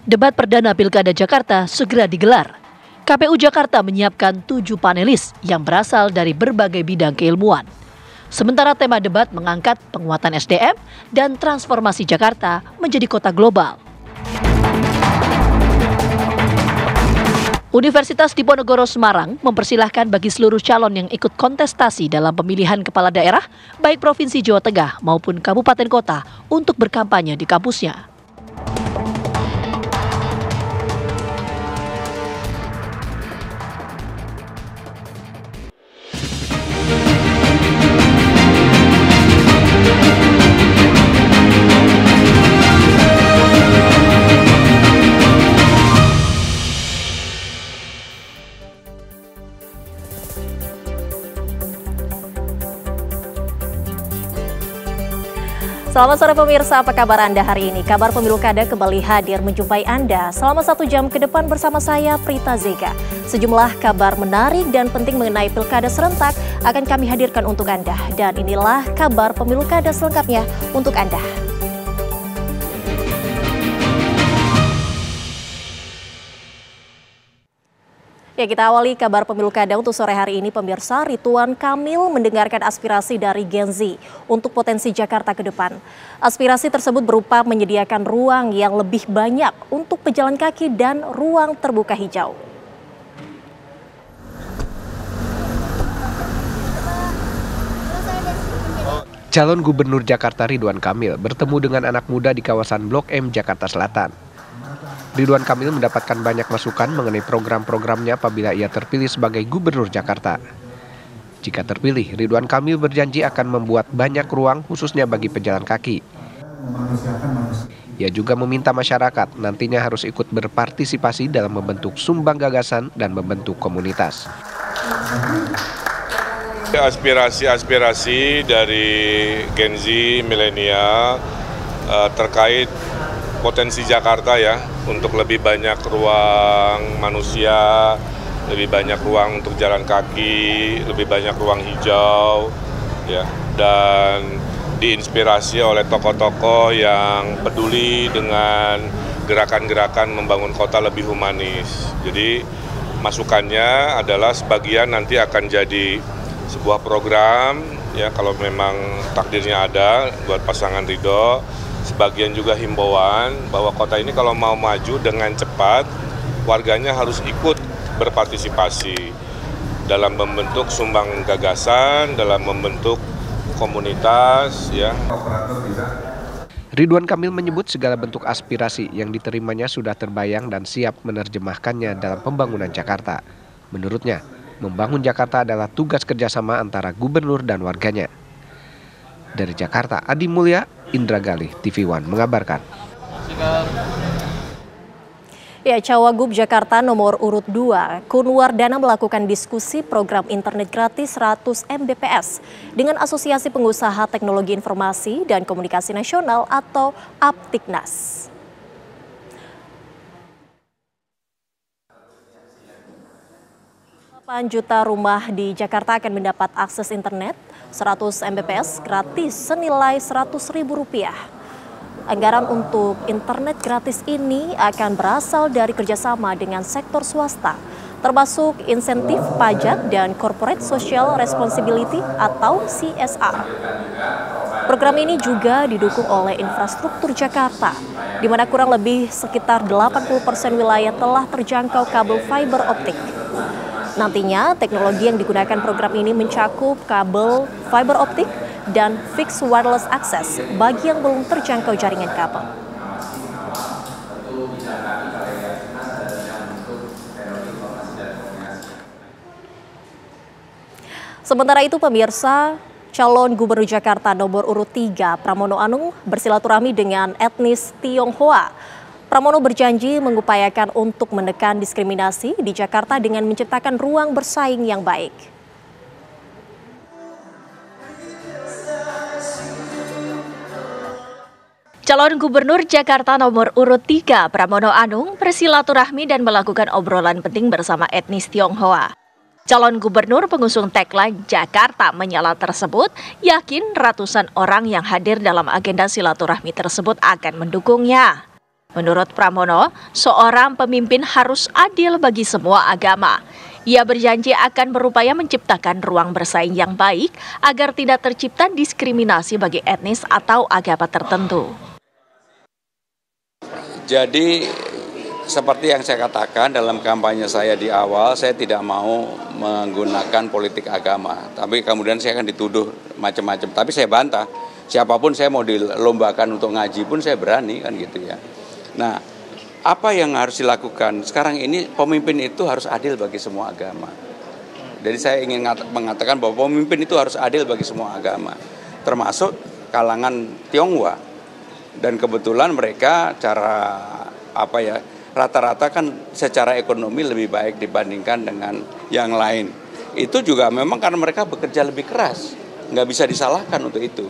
Debat perdana Pilkada Jakarta segera digelar. KPU Jakarta menyiapkan 7 panelis yang berasal dari berbagai bidang keilmuan. Sementara tema debat mengangkat penguatan SDM dan transformasi Jakarta menjadi kota global. Universitas Diponegoro Semarang mempersilahkan bagi seluruh calon yang ikut kontestasi dalam pemilihan kepala daerah, baik Provinsi Jawa Tengah maupun kabupaten kota, untuk berkampanye di kampusnya. Selamat sore pemirsa, apa kabar Anda hari ini? Kabar Pemilu Kada kembali hadir menjumpai Anda selama 1 jam ke depan bersama saya, Prita Zega. Sejumlah kabar menarik dan penting mengenai Pilkada serentak akan kami hadirkan untuk Anda. Dan inilah kabar Pemilu Kada selengkapnya untuk Anda. Ya, kita awali kabar Pemilu Kada untuk sore hari ini pemirsa. Ridwan Kamil mendengarkan aspirasi dari Gen Z untuk potensi Jakarta ke depan. Aspirasi tersebut berupa menyediakan ruang yang lebih banyak untuk pejalan kaki dan ruang terbuka hijau. Calon Gubernur Jakarta Ridwan Kamil bertemu dengan anak muda di kawasan Blok M, Jakarta Selatan. Ridwan Kamil mendapatkan banyak masukan mengenai program-programnya apabila ia terpilih sebagai Gubernur Jakarta. Jika terpilih, Ridwan Kamil berjanji akan membuat banyak ruang khususnya bagi pejalan kaki. Ia juga meminta masyarakat nantinya harus ikut berpartisipasi dalam membentuk sumbang gagasan dan membentuk komunitas. Aspirasi dari Gen Z, milenial terkait potensi Jakarta ya, untuk lebih banyak ruang manusia, lebih banyak ruang untuk jalan kaki, lebih banyak ruang hijau, ya, dan diinspirasi oleh tokoh-tokoh yang peduli dengan gerakan-gerakan membangun kota lebih humanis. Jadi masukannya adalah sebagian nanti akan jadi sebuah program, ya kalau memang takdirnya ada buat pasangan ridho. Sebagian juga himbauan bahwa kota ini kalau mau maju dengan cepat, warganya harus ikut berpartisipasi dalam membentuk sumbang gagasan, dalam membentuk komunitas. Ya. Ridwan Kamil menyebut segala bentuk aspirasi yang diterimanya sudah terbayang dan siap menerjemahkannya dalam pembangunan Jakarta. Menurutnya, membangun Jakarta adalah tugas kerjasama antara gubernur dan warganya. Dari Jakarta, Adi Mulya, Indra Galih, TV One mengabarkan. Ya, Cawagup Jakarta nomor urut 2, Kun Wardana melakukan diskusi program internet gratis 100 Mbps dengan Asosiasi Pengusaha Teknologi Informasi dan Komunikasi Nasional atau Aptiknas. Juta rumah di Jakarta akan mendapat akses internet 100 Mbps gratis senilai Rp100.000. Anggaran untuk internet gratis ini akan berasal dari kerjasama dengan sektor swasta, termasuk insentif pajak dan Corporate Social Responsibility atau CSR. Program ini juga didukung oleh infrastruktur Jakarta, di mana kurang lebih sekitar 80% wilayah telah terjangkau kabel fiber optik. Nantinya, teknologi yang digunakan program ini mencakup kabel fiber optik dan fixed wireless access bagi yang belum terjangkau jaringan kabel. Sementara itu, pemirsa, calon Gubernur Jakarta nomor urut 3, Pramono Anung, bersilaturahmi dengan etnis Tionghoa. Pramono berjanji mengupayakan untuk menekan diskriminasi di Jakarta dengan menciptakan ruang bersaing yang baik. Calon Gubernur Jakarta nomor urut 3, Pramono Anung, bersilaturahmi dan melakukan obrolan penting bersama etnis Tionghoa. Calon gubernur pengusung tagline Jakarta Menyala tersebut yakin ratusan orang yang hadir dalam agenda silaturahmi tersebut akan mendukungnya. Menurut Pramono, seorang pemimpin harus adil bagi semua agama. Ia berjanji akan berupaya menciptakan ruang bersaing yang baik agar tidak tercipta diskriminasi bagi etnis atau agama tertentu. Jadi seperti yang saya katakan dalam kampanye saya di awal, saya tidak mau menggunakan politik agama. Tapi kemudian saya akan dituduh macam-macam. Tapi saya bantah, siapapun saya mau dilombakan untuk ngaji pun saya berani kan gitu ya. Nah, apa yang harus dilakukan? Sekarang ini pemimpin itu harus adil bagi semua agama. Jadi saya ingin mengatakan bahwa pemimpin itu harus adil bagi semua agama, termasuk kalangan Tionghoa. Dan kebetulan mereka rata-rata kan secara ekonomi lebih baik dibandingkan dengan yang lain. Itu juga memang karena mereka bekerja lebih keras, nggak bisa disalahkan untuk itu.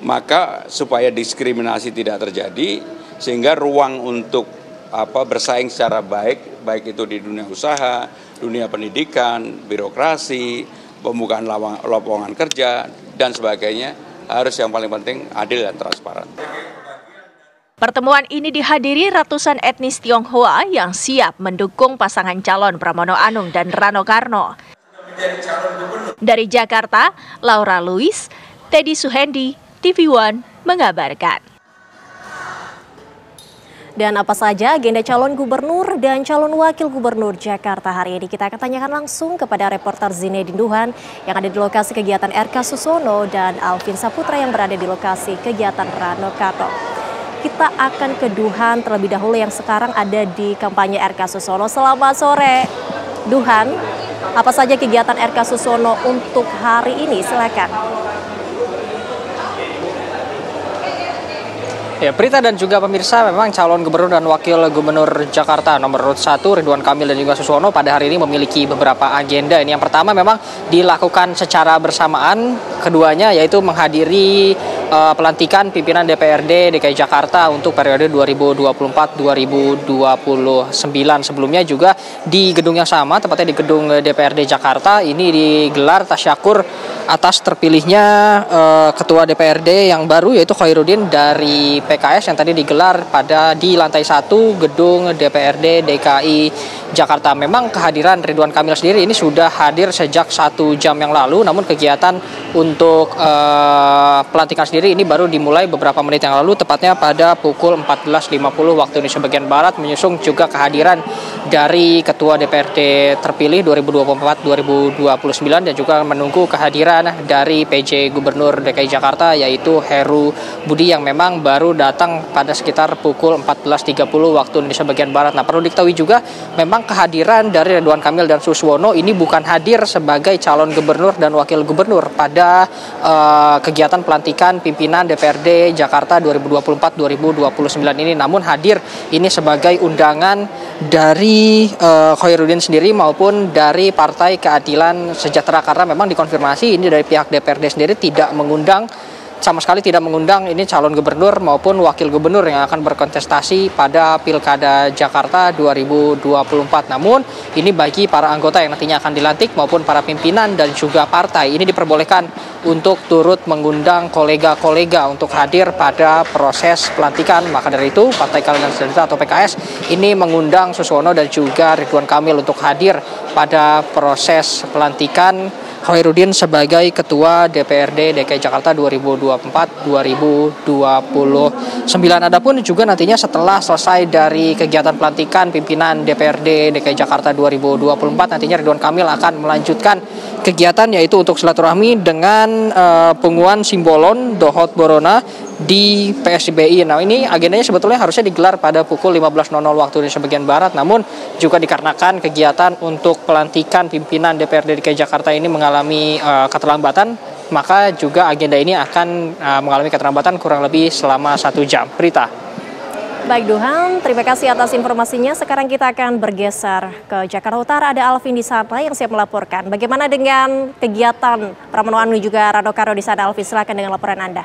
Maka supaya diskriminasi tidak terjadi, sehingga ruang untuk bersaing secara baik itu di dunia usaha, dunia pendidikan, birokrasi, pembukaan lowongan kerja, dan sebagainya, harus yang paling penting adil dan transparan. Pertemuan ini dihadiri ratusan etnis Tionghoa yang siap mendukung pasangan calon Pramono Anung dan Rano Karno. Dari Jakarta, Laura Louis, Teddy Suhendi, TV One mengabarkan. Dan apa saja agenda calon gubernur dan calon wakil gubernur Jakarta hari ini? Kita akan tanyakan langsung kepada reporter Zinedine Duhan yang ada di lokasi kegiatan RK Susono dan Alvin Saputra yang berada di lokasi kegiatan Rano Karno. Kita akan ke Duhan terlebih dahulu yang sekarang ada di kampanye RK Susono. Selamat sore, Duhan. Apa saja kegiatan RK Susono untuk hari ini? Silakan. Ya, Prita dan juga pemirsa, memang calon gubernur dan wakil gubernur Jakarta nomor urut 1 Ridwan Kamil dan juga Suswono pada hari ini memiliki beberapa agenda. Ini yang pertama memang dilakukan secara bersamaan, keduanya yaitu menghadiri pelantikan pimpinan DPRD DKI Jakarta untuk periode 2024-2029. Sebelumnya juga di gedung yang sama, tepatnya di gedung DPRD Jakarta, ini digelar tasyakur atas terpilihnya Ketua DPRD yang baru yaitu Khairuddin dari PKS yang tadi digelar di lantai 1 gedung DPRD DKI Jakarta. Memang kehadiran Ridwan Kamil sendiri ini sudah hadir sejak 1 jam yang lalu, namun kegiatan untuk pelantikan sendiri ini baru dimulai beberapa menit yang lalu, tepatnya pada pukul 14.50 waktu Indonesia bagian Barat, menyusul juga kehadiran dari Ketua DPRD terpilih 2024-2029 dan juga menunggu kehadiran dari PJ Gubernur DKI Jakarta yaitu Heru Budi yang memang baru datang pada sekitar pukul 14.30 waktu Indonesia bagian Barat. Nah, perlu diketahui juga memang kehadiran dari Ridwan Kamil dan Suswono ini bukan hadir sebagai calon gubernur dan wakil gubernur pada kegiatan pelantikan pimpinan DPRD Jakarta 2024-2029 ini, namun hadir ini sebagai undangan dari Khairuddin sendiri maupun dari Partai Keadilan Sejahtera, karena memang dikonfirmasi ini dari pihak DPRD sendiri sama sekali tidak mengundang ini calon gubernur maupun wakil gubernur yang akan berkontestasi pada Pilkada Jakarta 2024. Namun ini bagi para anggota yang nantinya akan dilantik maupun para pimpinan dan juga partai ini diperbolehkan untuk turut mengundang kolega-kolega untuk hadir pada proses pelantikan. Maka dari itu Partai Keadilan Sejahtera atau PKS ini mengundang Suswono dan juga Ridwan Kamil untuk hadir pada proses pelantikan Khairuddin sebagai Ketua DPRD DKI Jakarta 2024-2029. Adapun juga nantinya setelah selesai dari kegiatan pelantikan pimpinan DPRD DKI Jakarta 2024, nantinya Ridwan Kamil akan melanjutkan kegiatan yaitu untuk silaturahmi dengan Punguan Simbolon Dohot Borona di PSBI. Nah, ini agendanya sebetulnya harusnya digelar pada pukul 15.00 waktu Indonesia bagian Barat, namun juga dikarenakan kegiatan untuk pelantikan pimpinan DPRD DKI Jakarta ini mengalami keterlambatan, maka juga agenda ini akan mengalami keterlambatan kurang lebih selama 1 jam. Prita. Baik Duhan, terima kasih atas informasinya. Sekarang kita akan bergeser ke Jakarta Utara. Ada Alvin di sana yang siap melaporkan. Bagaimana dengan kegiatan Pramono Anung juga Rano Karno di sana? Alvin, silakan dengan laporan Anda.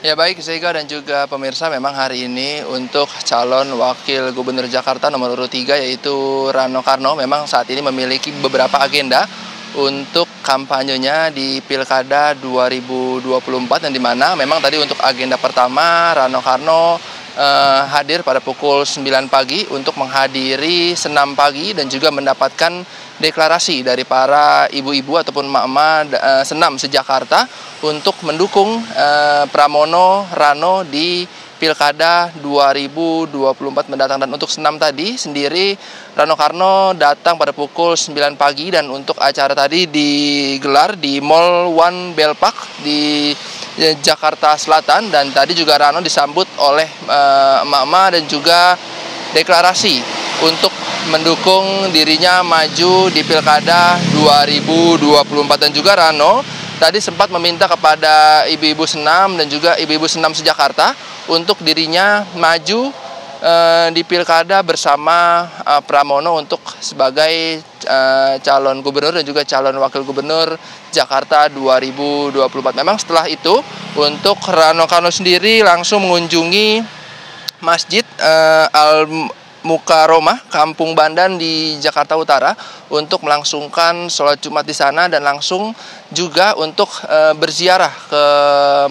Ya baik, Zega dan juga pemirsa, memang hari ini untuk calon wakil gubernur Jakarta nomor urut 3 yaitu Rano Karno memang saat ini memiliki beberapa agenda untuk kampanyenya di Pilkada 2024, yang dimana memang tadi untuk agenda pertama Rano Karno hadir pada pukul 9 pagi untuk menghadiri senam pagi dan juga mendapatkan deklarasi dari para ibu-ibu ataupun emak-emak senam se-Jakarta untuk mendukung Pramono Rano di Pilkada 2024 mendatang. Dan untuk senam tadi sendiri Rano Karno datang pada pukul 9 pagi dan untuk acara tadi digelar di Mall One Belpak di Jakarta Selatan, dan tadi juga Rano disambut oleh emak-emak dan juga deklarasi untuk mendukung dirinya maju di Pilkada 2024. Dan juga Rano tadi sempat meminta kepada ibu-ibu senam dan juga ibu-ibu senam se-Jakarta untuk dirinya maju di Pilkada bersama Pramono untuk sebagai calon gubernur dan juga calon wakil gubernur Jakarta 2024. Memang setelah itu untuk Rano Karno sendiri langsung mengunjungi Masjid Al-Mukarromah Kampung Bandan di Jakarta Utara untuk melangsungkan sholat Jumat di sana dan langsung juga untuk berziarah ke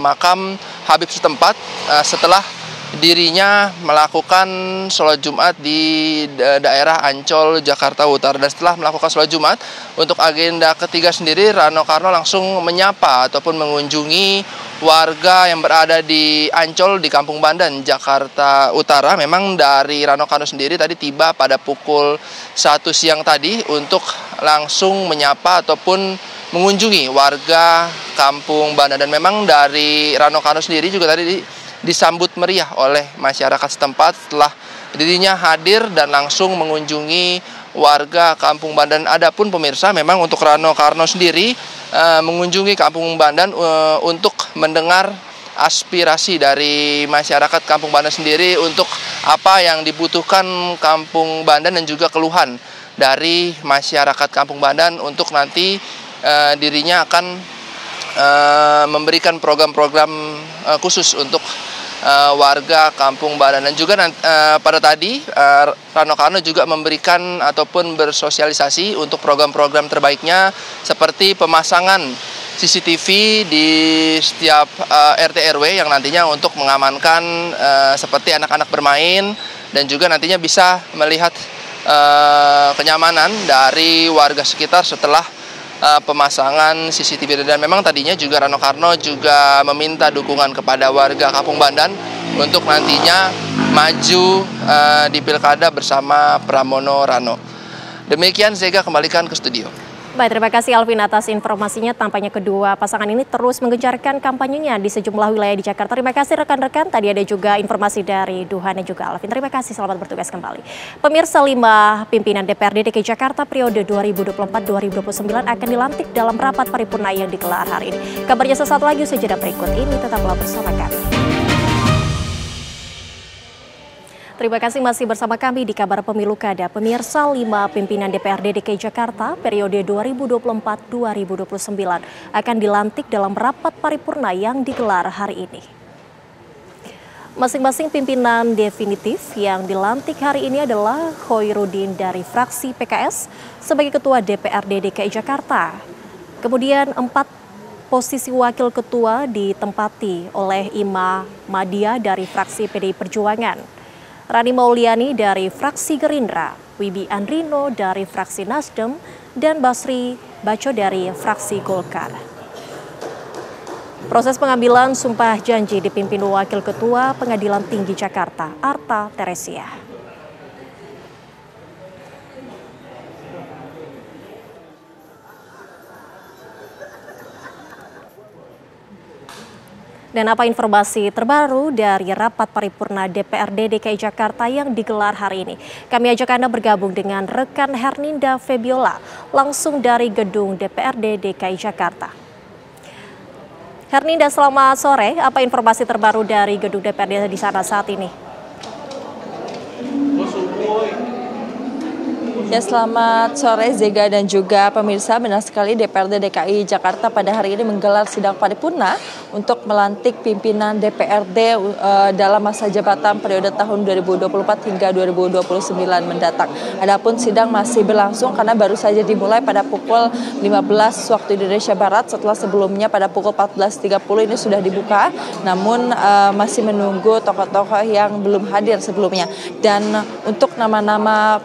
makam Habib setempat setelah dirinya melakukan sholat Jumat di daerah Ancol, Jakarta Utara. Dan setelah melakukan sholat Jumat, untuk agenda ketiga sendiri Rano Karno langsung menyapa ataupun mengunjungi warga yang berada di Ancol di Kampung Bandan, Jakarta Utara. Memang dari Rano Karno sendiri tadi tiba pada pukul 1 siang tadi untuk langsung menyapa ataupun mengunjungi warga Kampung Bandan. Dan memang dari Rano Karno sendiri juga tadi disambut meriah oleh masyarakat setempat setelah dirinya hadir dan langsung mengunjungi warga Kampung Bandan. Adapun pemirsa, memang untuk Rano Karno sendiri mengunjungi Kampung Bandan untuk mendengar aspirasi dari masyarakat Kampung Bandan sendiri untuk apa yang dibutuhkan Kampung Bandan dan juga keluhan dari masyarakat Kampung Bandan untuk nanti dirinya akan memberikan program-program khusus untuk warga Kampung Bandan. Dan juga pada tadi Rano Karno juga memberikan ataupun bersosialisasi untuk program-program terbaiknya seperti pemasangan CCTV di setiap RT RW yang nantinya untuk mengamankan seperti anak-anak bermain dan juga nantinya bisa melihat kenyamanan dari warga sekitar setelah pemasangan CCTV. Dan memang tadinya juga Rano Karno juga meminta dukungan kepada warga Kampung Bandan untuk nantinya maju di Pilkada bersama Pramono Rano. Demikian, Zega, kembalikan ke studio. Baik, terima kasih Alvin atas informasinya. Tampaknya kedua pasangan ini terus menggencarkan kampanyenya di sejumlah wilayah di Jakarta. Terima kasih rekan-rekan. Tadi ada juga informasi dari Duhan dan juga Alvin. Terima kasih, selamat bertugas kembali. Pemirsa, 5 pimpinan DPRD DKI Jakarta periode 2024-2029 akan dilantik dalam rapat paripurna yang digelar hari ini. Kabarnya sesaat lagi, usai jeda berikut ini, tetaplah bersama kami. Terima kasih masih bersama kami di Kabar Pemilu Kada. Pemirsa, 5 pimpinan DPRD DKI Jakarta periode 2024-2029 akan dilantik dalam rapat paripurna yang digelar hari ini. Masing-masing pimpinan definitif yang dilantik hari ini adalah Khoirudin dari fraksi PKS sebagai Ketua DPRD DKI Jakarta. Kemudian 4 posisi wakil ketua ditempati oleh Ima Madia dari fraksi PDI Perjuangan, Rani Mauliani dari fraksi Gerindra, Wibi Andrino dari fraksi Nasdem, dan Basri Baco dari fraksi Golkar. Proses pengambilan sumpah janji dipimpin Wakil Ketua Pengadilan Tinggi Jakarta, Arta Teresia. Dan apa informasi terbaru dari rapat paripurna DPRD DKI Jakarta yang digelar hari ini? Kami ajak Anda bergabung dengan rekan Herninda Febiola langsung dari gedung DPRD DKI Jakarta. Herninda, selamat sore. Apa informasi terbaru dari gedung DPRD di sana saat ini? Ya, selamat sore Zega dan juga pemirsa. Benar sekali, DPRD DKI Jakarta pada hari ini menggelar sidang paripurna untuk melantik pimpinan DPRD dalam masa jabatan periode tahun 2024 hingga 2029 mendatang. Adapun sidang masih berlangsung karena baru saja dimulai pada pukul 15 waktu Indonesia Barat, setelah sebelumnya pada pukul 14.30 ini sudah dibuka, namun masih menunggu tokoh-tokoh yang belum hadir sebelumnya. Dan untuk nama-nama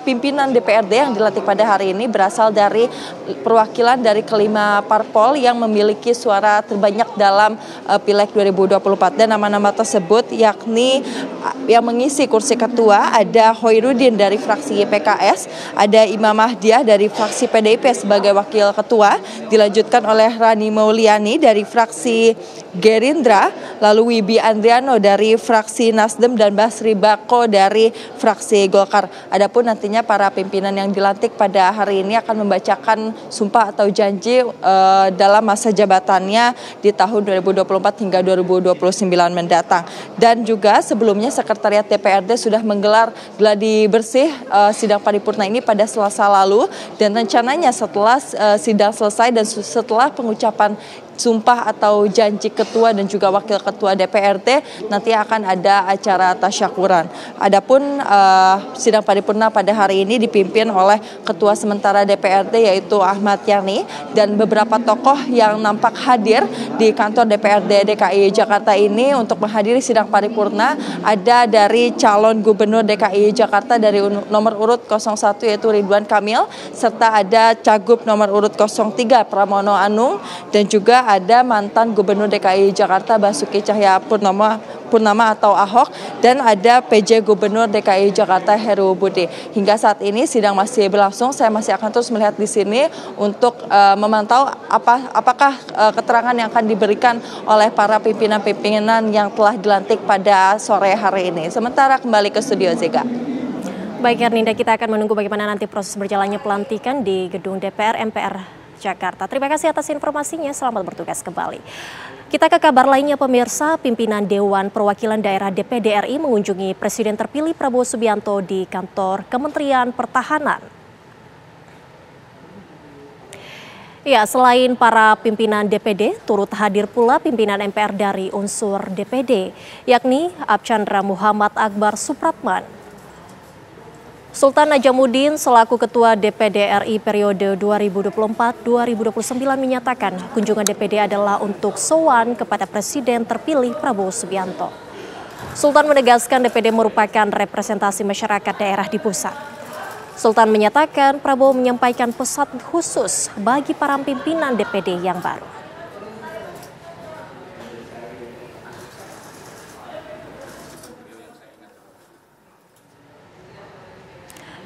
pimpinan DPRD yang dilantik pada hari ini berasal dari perwakilan dari kelima parpol yang memiliki suara terbanyak dalam Pileg 2024. Dan nama-nama tersebut yakni yang mengisi kursi ketua ada Hoirudin dari fraksi PKS, ada Imam Mahdiah dari fraksi PDIP sebagai wakil ketua, dilanjutkan oleh Rani Mauliani dari fraksi Gerindra, lalu Wibi Andriano dari fraksi Nasdem dan Basri Bako dari fraksi Golkar. Adapun nantinya para pimpinan yang dilantik pada hari ini akan membacakan sumpah atau janji dalam masa jabatannya di tahun 2024 hingga 2029 mendatang. Dan juga sebelumnya Sekretariat DPRD sudah menggelar gladi bersih sidang paripurna ini pada Selasa lalu, dan rencananya setelah sidang selesai dan setelah pengucapan sumpah atau janji ketua dan juga wakil ketua DPRD, nanti akan ada acara tasyakuran. Adapun sidang paripurna pada hari ini dipimpin oleh ketua sementara DPRD yaitu Ahmad Yani, dan beberapa tokoh yang nampak hadir di kantor DPRD DKI Jakarta ini untuk menghadiri sidang paripurna ada dari calon gubernur DKI Jakarta dari nomor urut 01 yaitu Ridwan Kamil, serta ada cagup nomor urut 03 Pramono Anung, dan juga ada mantan Gubernur DKI Jakarta Basuki Cahayapurnama atau Ahok, dan ada PJ Gubernur DKI Jakarta Heru Budi. Hingga saat ini sidang masih berlangsung. Saya masih akan terus melihat di sini untuk memantau apakah keterangan yang akan diberikan oleh para pimpinan-pimpinan yang telah dilantik pada sore hari ini. Sementara kembali ke studio Zega. Baik Erninda, kita akan menunggu bagaimana nanti proses berjalannya pelantikan di gedung DPR MPR Jakarta. Terima kasih atas informasinya, selamat bertugas kembali. Kita ke kabar lainnya pemirsa, pimpinan Dewan Perwakilan Daerah DPD RI mengunjungi Presiden terpilih Prabowo Subianto di kantor Kementerian Pertahanan. Ya, selain para pimpinan DPD, turut hadir pula pimpinan MPR dari unsur DPD, yakni Archandra Muhammad Akbar Supratman. Sultan Najamuddin selaku Ketua DPD RI periode 2024-2029 menyatakan kunjungan DPD adalah untuk sowan kepada Presiden terpilih Prabowo Subianto. Sultan menegaskan DPD merupakan representasi masyarakat daerah di pusat. Sultan menyatakan Prabowo menyampaikan pesan khusus bagi para pimpinan DPD yang baru.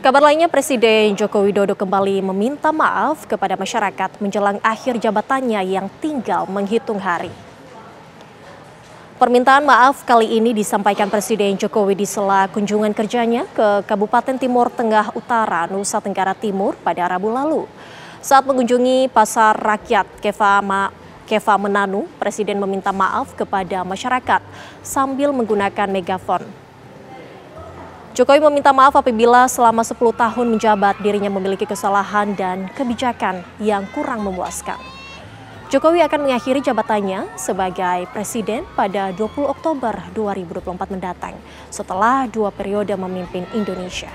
Kabar lainnya, Presiden Joko Widodo kembali meminta maaf kepada masyarakat menjelang akhir jabatannya yang tinggal menghitung hari. Permintaan maaf kali ini disampaikan Presiden Jokowi di sela kunjungan kerjanya ke Kabupaten Timur Tengah Utara, Nusa Tenggara Timur pada Rabu lalu. Saat mengunjungi Pasar Rakyat Keva Menanu, Presiden meminta maaf kepada masyarakat sambil menggunakan megafon. Jokowi meminta maaf apabila selama 10 tahun menjabat dirinya memiliki kesalahan dan kebijakan yang kurang memuaskan. Jokowi akan mengakhiri jabatannya sebagai presiden pada 20 Oktober 2024 mendatang setelah 2 periode memimpin Indonesia.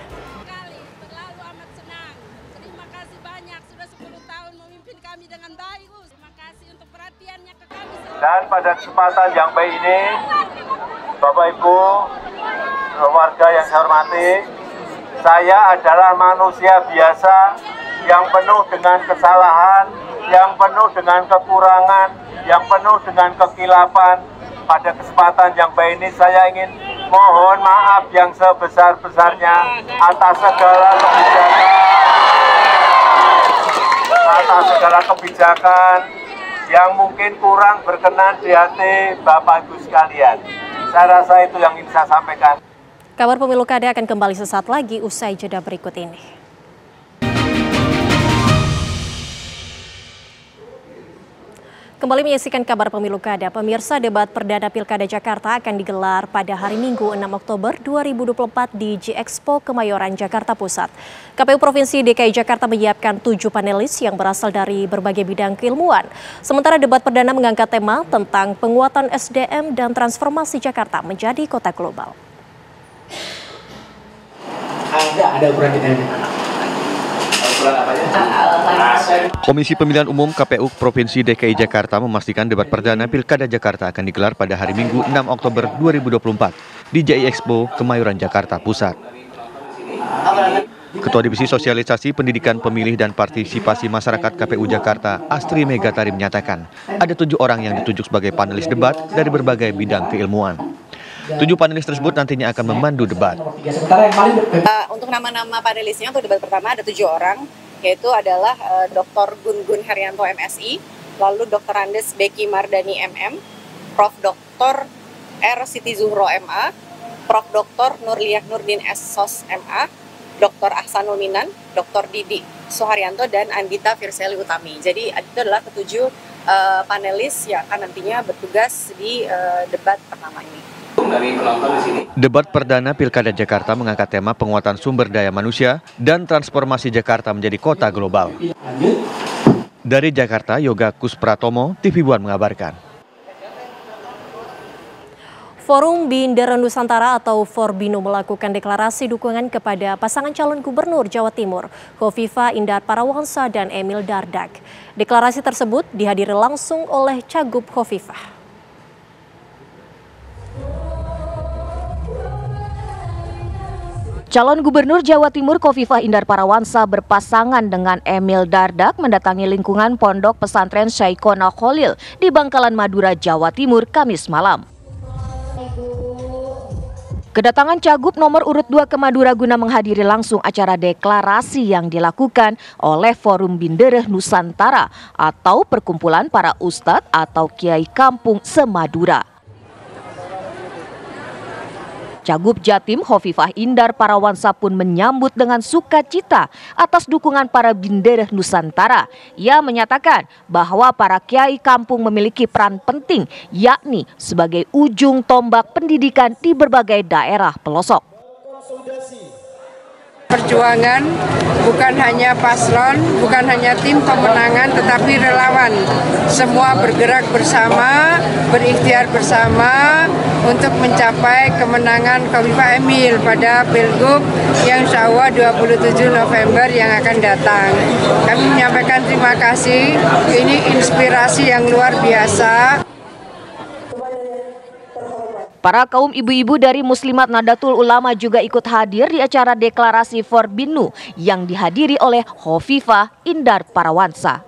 Terlalu amat senang. Terima kasih banyak sudah 10 tahun memimpin kami dengan baik. Terima kasih untuk perhatiannya ke kami. Dan pada kesempatan yang baik ini, Bapak Ibu, keluarga yang saya hormati, saya adalah manusia biasa yang penuh dengan kesalahan, yang penuh dengan kekurangan, yang penuh dengan kekilapan. Pada kesempatan yang baik ini saya ingin mohon maaf yang sebesar-besarnya atas segala kebijakan yang mungkin kurang berkenan di hati Bapak Ibu sekalian. Saya rasa itu yang ingin saya sampaikan. Kabar Pemilu Kada akan kembali sesaat lagi usai jeda berikut ini. Kembali menyaksikan kabar pemilu kada, pemirsa, debat perdana Pilkada Jakarta akan digelar pada hari Minggu 6 Oktober 2024 di G-Expo Kemayoran, Jakarta Pusat. KPU Provinsi DKI Jakarta menyiapkan 7 panelis yang berasal dari berbagai bidang keilmuan. Sementara debat perdana mengangkat tema tentang penguatan SDM dan transformasi Jakarta menjadi kota global. Ada ukuran detailnya. Komisi Pemilihan Umum KPU Provinsi DKI Jakarta memastikan debat perdana Pilkada Jakarta akan digelar pada hari Minggu 6 Oktober 2024 di G-Expo Kemayoran, Jakarta Pusat. Ketua Divisi Sosialisasi Pendidikan Pemilih dan Partisipasi Masyarakat KPU Jakarta, Astri Megatari menyatakan ada 7 orang yang ditunjuk sebagai panelis debat dari berbagai bidang keilmuan. 7 panelis tersebut nantinya akan memandu debat. Untuk nama-nama panelisnya untuk debat pertama ada 7 orang, yaitu adalah Dr. Gun-Gun Haryanto MSI, lalu Dr. Andes Beki Mardani MM, Prof. Dr. R. Siti Zuhro MA, Prof. Dr. Nurliah Nurdin SSOS MA, Dr. Ahsanul Minan, Dr. Didi Suharyanto, dan Andita Firseli Utami. Jadi itu adalah ketujuh panelis yang akan nantinya bertugas di debat pertama ini. Debat perdana Pilkada Jakarta mengangkat tema penguatan sumber daya manusia dan transformasi Jakarta menjadi kota global. Dari Jakarta, Yoga Kuspratomo, TV One mengabarkan. Forum Binder Nusantara atau Forbino melakukan deklarasi dukungan kepada pasangan calon gubernur Jawa Timur, Khofifah Indar Parawansa dan Emil Dardak. Deklarasi tersebut dihadiri langsung oleh Cagup Khofifah. Calon Gubernur Jawa Timur Khofifah Indar Parawansa berpasangan dengan Emil Dardak mendatangi lingkungan Pondok Pesantren Syekhona Khalil di Bangkalan Madura, Jawa Timur, Kamis malam. Kedatangan Cagup nomor urut 2 ke Madura guna menghadiri langsung acara deklarasi yang dilakukan oleh Forum Binder Nusantara atau perkumpulan para ustadz atau kiai kampung se-Madura. Cagup Jatim Khofifah Indar Parawansa pun menyambut dengan sukacita atas dukungan para Binder Nusantara. Ia menyatakan bahwa para kiai kampung memiliki peran penting, yakni sebagai ujung tombak pendidikan di berbagai daerah pelosok. Perjuangan bukan hanya paslon, bukan hanya tim pemenangan, tetapi relawan. Semua bergerak bersama, berikhtiar bersama untuk mencapai kemenangan Khofifah Emil pada Pilgub yang insya Allah 27 November yang akan datang. Kami menyampaikan terima kasih, ini inspirasi yang luar biasa. Para kaum ibu-ibu dari Muslimat Nahdlatul Ulama juga ikut hadir di acara deklarasi Forbinu yang dihadiri oleh Khofifah Indar Parawansa.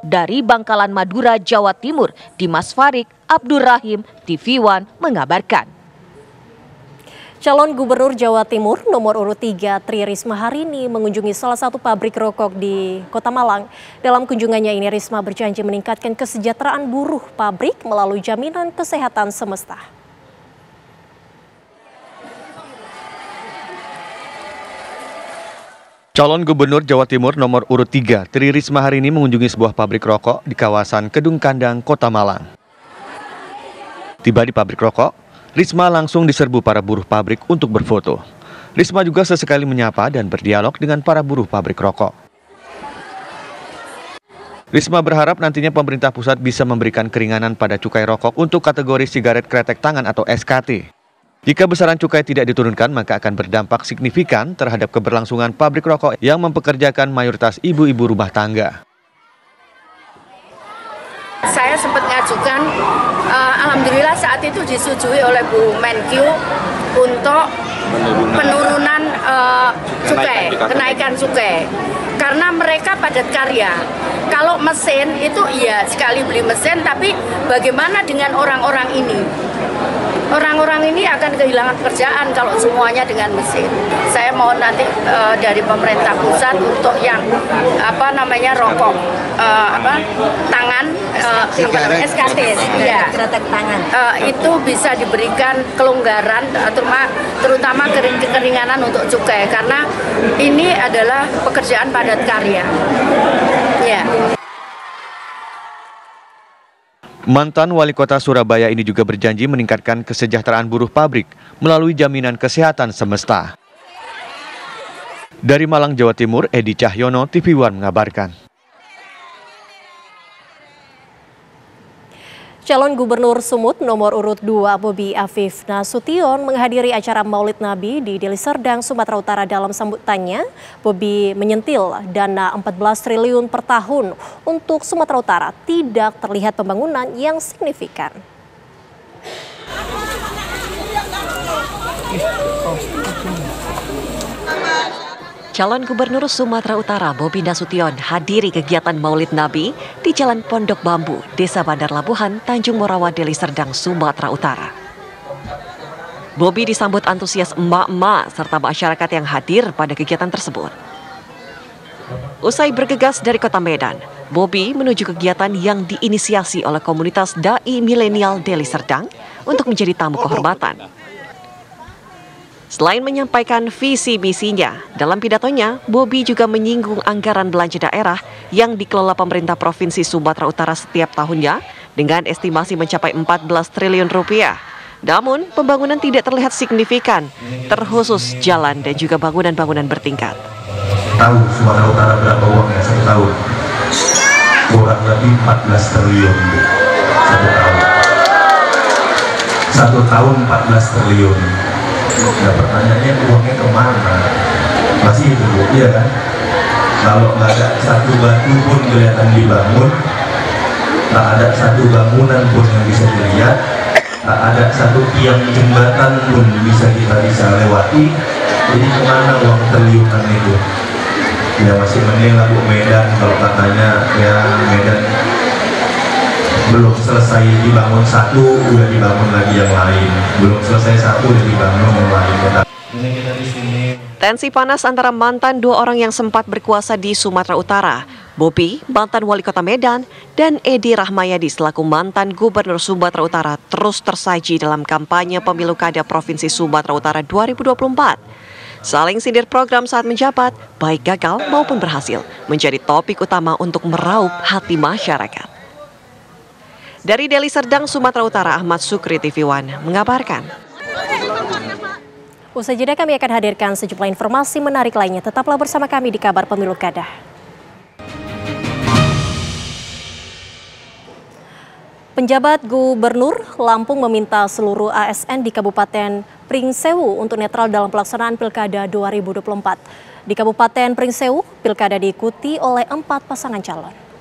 Dari Bangkalan Madura, Jawa Timur, Dimas Farik Abdurrahim, TV One mengabarkan. Calon Gubernur Jawa Timur nomor urut 3 Tri Risma hari ini mengunjungi salah satu pabrik rokok di Kota Malang. Dalam kunjungannya ini Risma berjanji meningkatkan kesejahteraan buruh pabrik melalui jaminan kesehatan semesta. Calon Gubernur Jawa Timur nomor urut 3 Tri Risma hari ini mengunjungi sebuah pabrik rokok di kawasan Kedung Kandang, Kota Malang. Tiba di pabrik rokok, Risma langsung diserbu para buruh pabrik untuk berfoto. Risma juga sesekali menyapa dan berdialog dengan para buruh pabrik rokok. Risma berharap nantinya pemerintah pusat bisa memberikan keringanan pada cukai rokok untuk kategori sigaret kretek tangan atau SKT. Jika besaran cukai tidak diturunkan, maka akan berdampak signifikan terhadap keberlangsungan pabrik rokok yang mempekerjakan mayoritas ibu-ibu rumah tangga. Saya sempat ngajukan, alhamdulillah saat itu disetujui oleh Bu Menkyu untuk penurunan cukai, kenaikan cukai. Karena mereka padat karya. Kalau mesin itu iya sekali beli mesin, tapi bagaimana dengan orang-orang ini? Orang-orang ini akan kehilangan pekerjaan kalau semuanya dengan mesin. Saya mohon nanti dari pemerintah pusat untuk yang rokok tangan SKT ya, tangan itu bisa diberikan kelonggaran terutama keringanan untuk cukai karena ini adalah pekerjaan padat karya. Ya. Mantan Wali Kota Surabaya ini juga berjanji meningkatkan kesejahteraan buruh pabrik melalui jaminan kesehatan semesta. Dari Malang, Jawa Timur, Edi Cahyono, TV One mengabarkan. Calon Gubernur Sumut nomor urut 2 Bobi Afif Nasution menghadiri acara Maulid Nabi di Deli Serdang, Sumatera Utara. Dalam sambutannya, Bobi menyentil dana 14 triliun per tahun untuk Sumatera Utara tidak terlihat pembangunan yang signifikan. Calon Gubernur Sumatera Utara Bobi Nasution hadiri kegiatan Maulid Nabi di Jalan Pondok Bambu, Desa Bandar Labuhan, Tanjung Morawa, Deli Serdang, Sumatera Utara. Bobi disambut antusias emak-emak serta masyarakat yang hadir pada kegiatan tersebut. Usai bergegas dari kota Medan, Bobi menuju kegiatan yang diinisiasi oleh komunitas Dai Milenial Deli Serdang untuk menjadi tamu kehormatan. Selain menyampaikan visi misinya, dalam pidatonya, Bobi juga menyinggung anggaran belanja daerah yang dikelola pemerintah Provinsi Sumatera Utara setiap tahunnya dengan estimasi mencapai 14 triliun rupiah. Namun, pembangunan tidak terlihat signifikan, terkhusus jalan dan juga bangunan-bangunan bertingkat. Tahu Sumatera Utara berapa uangnya satu tahun? Kurang lebih 14 triliun satu tahun. Satu tahun 14 triliun. Nah, pertanyaannya uangnya kemana? Masih itu, iya kan? Kalau nggak ada satu batu pun kelihatan dibangun, tak ada satu bangunan pun yang bisa dilihat, tak ada satu tiang jembatan pun bisa lewati, jadi kemana uang triliunan itu? Ya masih mending lagu Medan, kalau katanya ya Medan belum selesai dibangun satu, udah dibangun lagi yang lain. Belum selesai satu, udah dibangun yang lain. Tensi panas antara mantan dua orang yang sempat berkuasa di Sumatera Utara, Bobi, mantan Wali Kota Medan, dan Edi Rahmayadi selaku mantan Gubernur Sumatera Utara terus tersaji dalam kampanye pemilu kada Provinsi Sumatera Utara 2024. Saling sindir program saat menjabat, baik gagal maupun berhasil, menjadi topik utama untuk meraup hati masyarakat. Dari Deli Serdang, Sumatera Utara, Ahmad Sukri, TV One mengabarkan. Usai jeda kami akan hadirkan sejumlah informasi menarik lainnya. Tetaplah bersama kami di Kabar Pemilu Kada. Penjabat Gubernur Lampung meminta seluruh ASN di Kabupaten Pringsewu untuk netral dalam pelaksanaan Pilkada 2024. Di Kabupaten Pringsewu, Pilkada diikuti oleh 4 pasangan calon.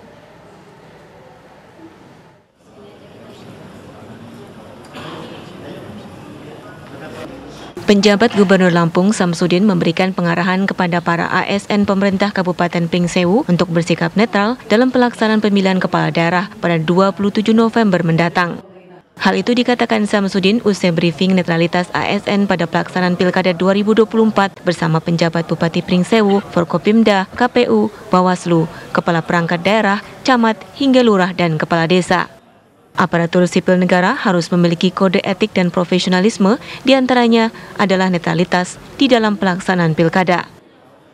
Penjabat Gubernur Lampung Samsudin memberikan pengarahan kepada para ASN pemerintah Kabupaten Pringsewu untuk bersikap netral dalam pelaksanaan pemilihan kepala daerah pada 27 November mendatang. Hal itu dikatakan Samsudin usai briefing netralitas ASN pada pelaksanaan Pilkada 2024 bersama penjabat Bupati Pringsewu, Forkopimda, KPU, Bawaslu, Kepala Perangkat Daerah, Camat, hingga Lurah dan Kepala Desa. Aparatur sipil negara harus memiliki kode etik dan profesionalisme, diantaranya adalah netralitas di dalam pelaksanaan pilkada.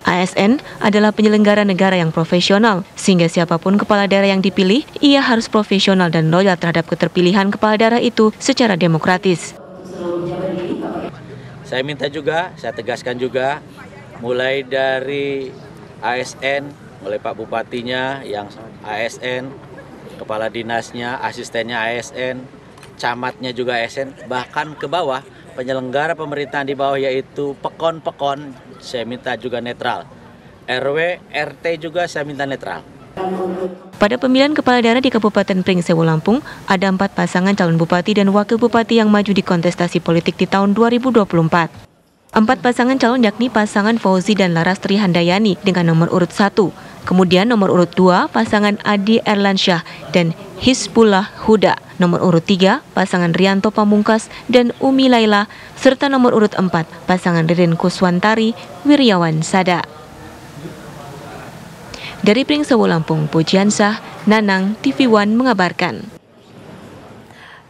ASN adalah penyelenggara negara yang profesional, sehingga siapapun kepala daerah yang dipilih, ia harus profesional dan loyal terhadap keterpilihan kepala daerah itu secara demokratis. Saya minta juga, saya tegaskan juga, mulai dari ASN, mulai Pak Bupatinya yang ASN, kepala dinasnya, asistennya ASN, camatnya juga ASN, bahkan ke bawah penyelenggara pemerintahan di bawah yaitu pekon-pekon, saya minta juga netral. RW, RT juga saya minta netral. Pada pemilihan kepala daerah di Kabupaten Pringsewu Lampung, ada 4 pasangan calon bupati dan wakil bupati yang maju di kontestasi politik di tahun 2024. 4 pasangan calon yakni pasangan Fauzi dan Larastri Handayani dengan nomor urut 1. Kemudian nomor urut 2 pasangan Adi Erlansyah dan Hizbullah Huda. Nomor urut 3 pasangan Rianto Pamungkas dan Umi Laila. Serta nomor urut 4 pasangan Ririn Kuswantari Wiryawan Sada. Dari Pringsewu Lampung, Pujiansah, Nanang, TV One mengabarkan.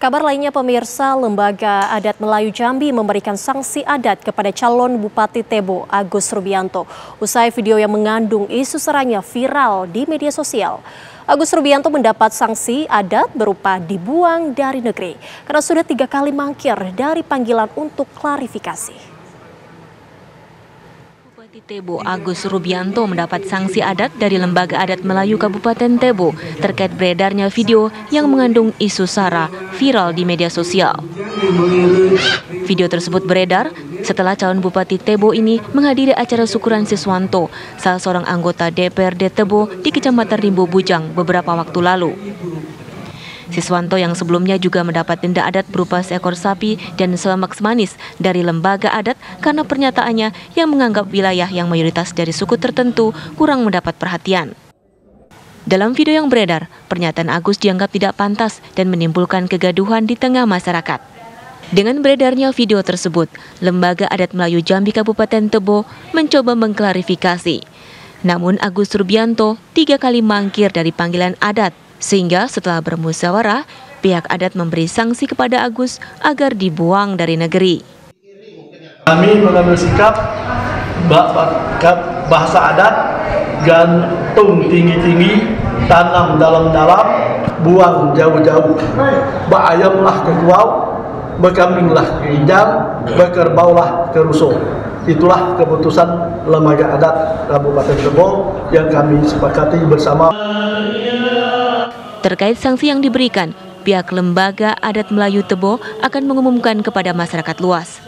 Kabar lainnya pemirsa, Lembaga Adat Melayu Jambi memberikan sanksi adat kepada calon Bupati Tebo Agus Rubianto usai video yang mengandung isu saranya viral di media sosial. Agus Rubianto mendapat sanksi adat berupa dibuang dari negeri karena sudah 3 kali mangkir dari panggilan untuk klarifikasi. Tebo Agus Rubianto mendapat sanksi adat dari Lembaga Adat Melayu Kabupaten Tebo terkait beredarnya video yang mengandung isu sara viral di media sosial. Video tersebut beredar setelah calon Bupati Tebo ini menghadiri acara syukuran Siswanto, salah seorang anggota DPRD Tebo di Kecamatan Rimbo Bujang beberapa waktu lalu. Siswanto yang sebelumnya juga mendapat denda adat berupa seekor sapi dan selamak manis dari lembaga adat karena pernyataannya yang menganggap wilayah yang mayoritas dari suku tertentu kurang mendapat perhatian. Dalam video yang beredar, pernyataan Agus dianggap tidak pantas dan menimbulkan kegaduhan di tengah masyarakat. Dengan beredarnya video tersebut, Lembaga Adat Melayu Jambi Kabupaten Tebo mencoba mengklarifikasi. Namun Agus Rubianto 3 kali mangkir dari panggilan adat. Sehingga setelah bermusyawarah, pihak adat memberi sanksi kepada Agus agar dibuang dari negeri. Kami mengambil sikap bahasa adat, gantung tinggi-tinggi, tanam dalam-dalam, buang jauh-jauh. Bayamlah ke kuau, bekambinglah ke ijang, bekerbaulah ke rusuh. Itulah keputusan Lembaga Adat Kabupaten Tebo yang kami sepakati bersama. Terkait sanksi yang diberikan, pihak Lembaga Adat Melayu Tebo akan mengumumkan kepada masyarakat luas.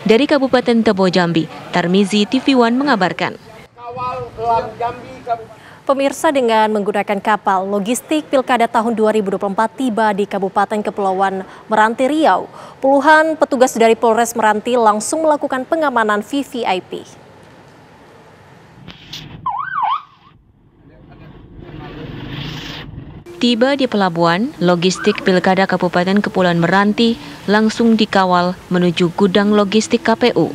Dari Kabupaten Tebo, Jambi, Tarmizi TV One mengabarkan. Pemirsa, dengan menggunakan kapal logistik Pilkada tahun 2024 tiba di Kabupaten Kepulauan Meranti, Riau. Puluhan petugas dari Polres Meranti langsung melakukan pengamanan VVIP. Tiba di pelabuhan, logistik Pilkada Kabupaten Kepulauan Meranti langsung dikawal menuju gudang logistik KPU.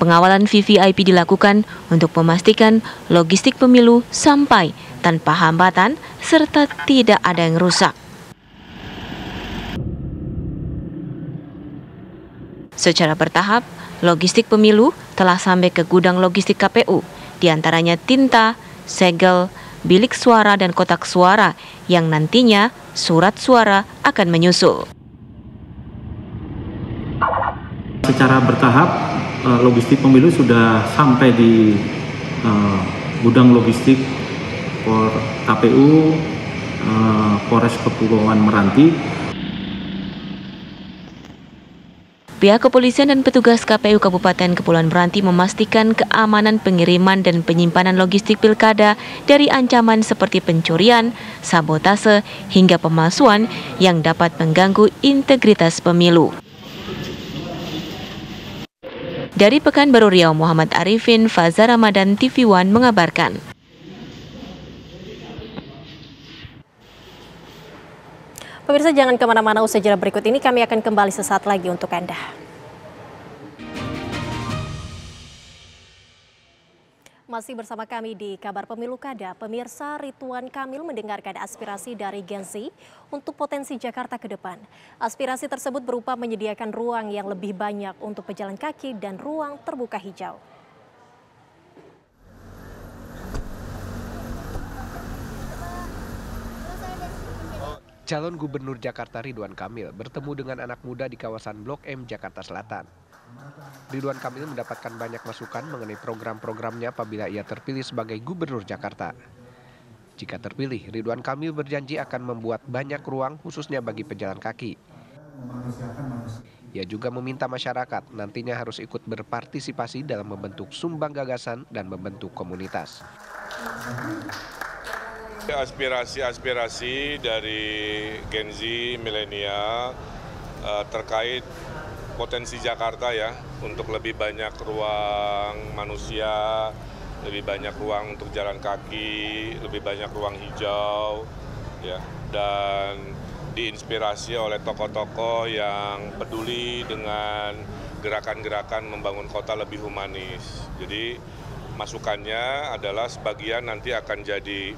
Pengawalan VVIP dilakukan untuk memastikan logistik pemilu sampai tanpa hambatan serta tidak ada yang rusak. Secara bertahap, logistik pemilu telah sampai ke gudang logistik KPU, diantaranya tinta, segel, bilik suara dan kotak suara yang nantinya surat suara akan menyusul. Secara bertahap logistik pemilu sudah sampai di gudang logistik KPU Polres Kepulauan Meranti. Pihak kepolisian dan petugas KPU Kabupaten Kepulauan Meranti memastikan keamanan pengiriman dan penyimpanan logistik pilkada dari ancaman seperti pencurian, sabotase, hingga pemalsuan yang dapat mengganggu integritas pemilu. Dari Pekanbaru Riau, Muhammad Arifin, Faza Ramadan, TV One mengabarkan. Pemirsa, jangan kemana-mana, usai jeda berikut ini kami akan kembali sesaat lagi untuk Anda. Masih bersama kami di Kabar Pemilu Kada, pemirsa, Ridwan Kamil mendengarkan aspirasi dari Gen Z untuk potensi Jakarta ke depan. Aspirasi tersebut berupa menyediakan ruang yang lebih banyak untuk pejalan kaki dan ruang terbuka hijau. Calon Gubernur Jakarta Ridwan Kamil bertemu dengan anak muda di kawasan Blok M, Jakarta Selatan. Ridwan Kamil mendapatkan banyak masukan mengenai program-programnya apabila ia terpilih sebagai Gubernur Jakarta. Jika terpilih, Ridwan Kamil berjanji akan membuat banyak ruang khususnya bagi pejalan kaki. Ia juga meminta masyarakat nantinya harus ikut berpartisipasi dalam membentuk sumbang gagasan dan membentuk komunitas. Aspirasi dari Gen Z, milenial terkait potensi Jakarta ya, untuk lebih banyak ruang manusia, lebih banyak ruang untuk jalan kaki, lebih banyak ruang hijau, ya, dan diinspirasi oleh tokoh-tokoh yang peduli dengan gerakan-gerakan membangun kota lebih humanis. Jadi masukannya adalah sebagian nanti akan jadi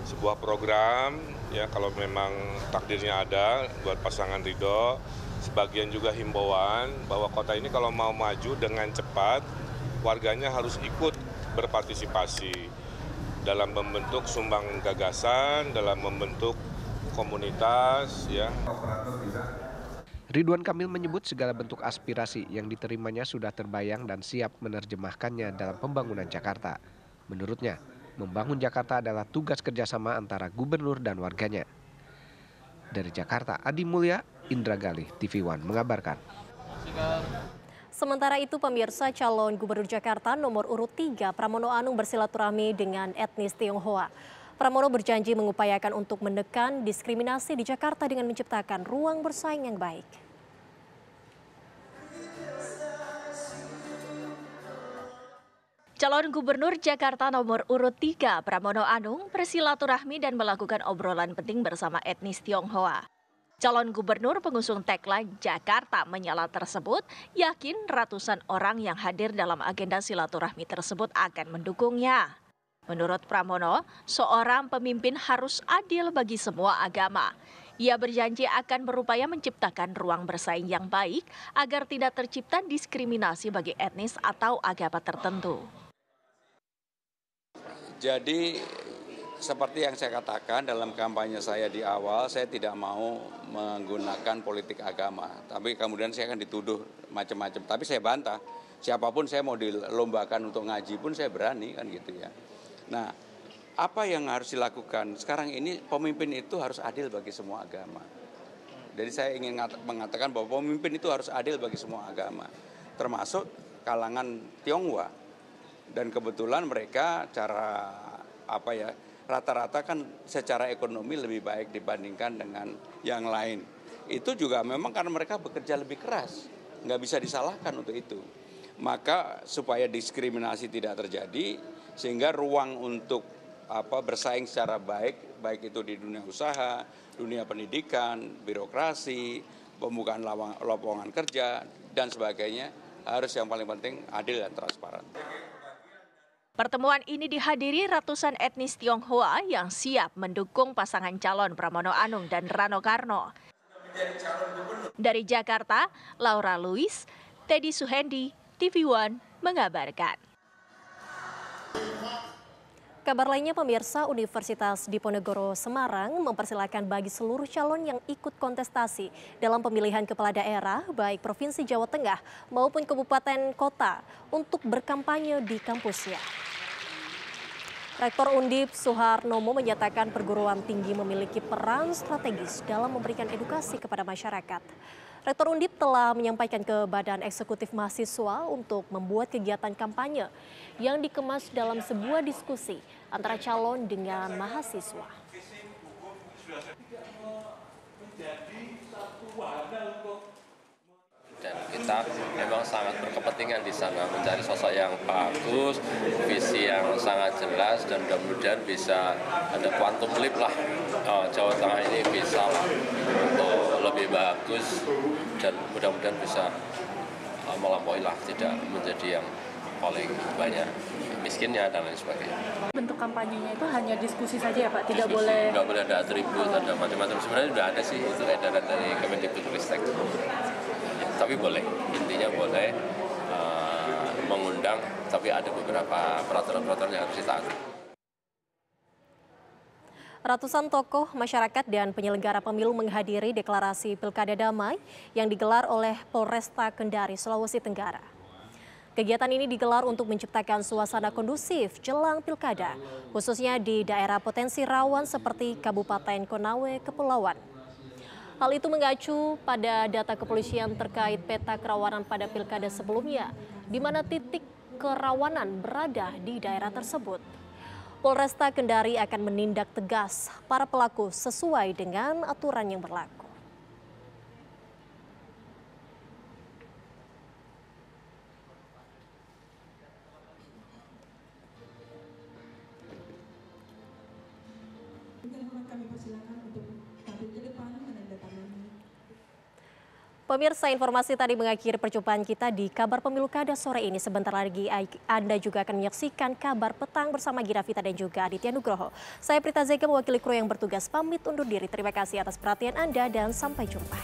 sebuah program ya kalau memang takdirnya ada buat pasangan ridho. Sebagian juga himbauan bahwa kota ini kalau mau maju dengan cepat, warganya harus ikut berpartisipasi dalam membentuk sumbang gagasan, dalam membentuk komunitas, ya. Ridwan Kamil menyebut segala bentuk aspirasi yang diterimanya sudah terbayang dan siap menerjemahkannya dalam pembangunan Jakarta. Menurutnya, membangun Jakarta adalah tugas kerjasama antara gubernur dan warganya. Dari Jakarta, Adi Mulya, Indra Galih, TV One mengabarkan. Sementara itu, pemirsa, calon gubernur Jakarta nomor urut 3 Pramono Anung bersilaturahmi dengan etnis Tionghoa. Pramono berjanji mengupayakan untuk menekan diskriminasi di Jakarta dengan menciptakan ruang bersaing yang baik. Calon Gubernur Jakarta nomor urut 3 Pramono Anung bersilaturahmi dan melakukan obrolan penting bersama etnis Tionghoa. Calon gubernur pengusung tagline Jakarta Menyala tersebut yakin ratusan orang yang hadir dalam agenda silaturahmi tersebut akan mendukungnya. Menurut Pramono, seorang pemimpin harus adil bagi semua agama. Ia berjanji akan berupaya menciptakan ruang bersaing yang baik agar tidak tercipta diskriminasi bagi etnis atau agama tertentu. Jadi seperti yang saya katakan dalam kampanye saya di awal, saya tidak mau menggunakan politik agama. Tapi kemudian saya akan dituduh macam-macam. Tapi saya bantah, siapapun saya mau dilombakan untuk ngaji pun saya berani, kan gitu ya. Nah, apa yang harus dilakukan? Sekarang ini pemimpin itu harus adil bagi semua agama. Jadi saya ingin mengatakan bahwa pemimpin itu harus adil bagi semua agama. Termasuk kalangan Tionghoa. Dan kebetulan mereka rata-rata kan secara ekonomi lebih baik dibandingkan dengan yang lain. Itu juga memang karena mereka bekerja lebih keras, nggak bisa disalahkan untuk itu. Maka supaya diskriminasi tidak terjadi, sehingga ruang untuk bersaing secara baik itu di dunia usaha, dunia pendidikan, birokrasi, pembukaan lapangan kerja dan sebagainya harus yang paling penting adil dan transparan. Pertemuan ini dihadiri ratusan etnis Tionghoa yang siap mendukung pasangan calon Pramono Anung dan Rano Karno. Dari Jakarta, Laura Louis, Teddy Suhendi, TV One mengabarkan. Kabar lainnya, pemirsa, Universitas Diponegoro Semarang mempersilahkan bagi seluruh calon yang ikut kontestasi dalam pemilihan kepala daerah, baik Provinsi Jawa Tengah maupun kabupaten kota, untuk berkampanye di kampusnya. Rektor Undip Suharnomo menyatakan perguruan tinggi memiliki peran strategis dalam memberikan edukasi kepada masyarakat. Rektor Undip telah menyampaikan ke Badan Eksekutif Mahasiswa untuk membuat kegiatan kampanye yang dikemas dalam sebuah diskusi antara calon dengan mahasiswa. Dan kita memang sangat berkepentingan di sana mencari sosok yang bagus, visi yang sangat jelas, dan mudah-mudahan bisa ada quantum leap lah. Jawa Tengah ini bisa lah untuk lebih bagus dan mudah-mudahan bisa melampaui lah, tidak menjadi yang paling banyak miskinnya dan lain sebagainya. Bentuk kampanyenya itu hanya diskusi saja ya Pak, tidak diskusi, boleh. Nggak boleh ada atribut, ada macam-macam. Sebenarnya sudah ada sih itu edaran dari Kemendikbudristek. Tapi boleh, intinya boleh mengundang, tapi ada beberapa peraturan-peraturan yang harus ditaati. Ratusan tokoh masyarakat dan penyelenggara pemilu menghadiri deklarasi Pilkada Damai yang digelar oleh Polresta Kendari, Sulawesi Tenggara. Kegiatan ini digelar untuk menciptakan suasana kondusif jelang Pilkada, khususnya di daerah potensi rawan seperti Kabupaten Konawe, Kepulauan. Hal itu mengacu pada data kepolisian terkait peta kerawanan pada pilkada sebelumnya, di mana titik kerawanan berada di daerah tersebut. Polresta Kendari akan menindak tegas para pelaku sesuai dengan aturan yang berlaku. Pemirsa, informasi tadi mengakhiri perjumpaan kita di Kabar Pemilu Kada sore ini. Sebentar lagi Anda juga akan menyaksikan Kabar Petang bersama Gira Vita dan juga Aditya Nugroho. Saya Prita Zeka mewakili kru yang bertugas pamit undur diri. Terima kasih atas perhatian Anda dan sampai jumpa.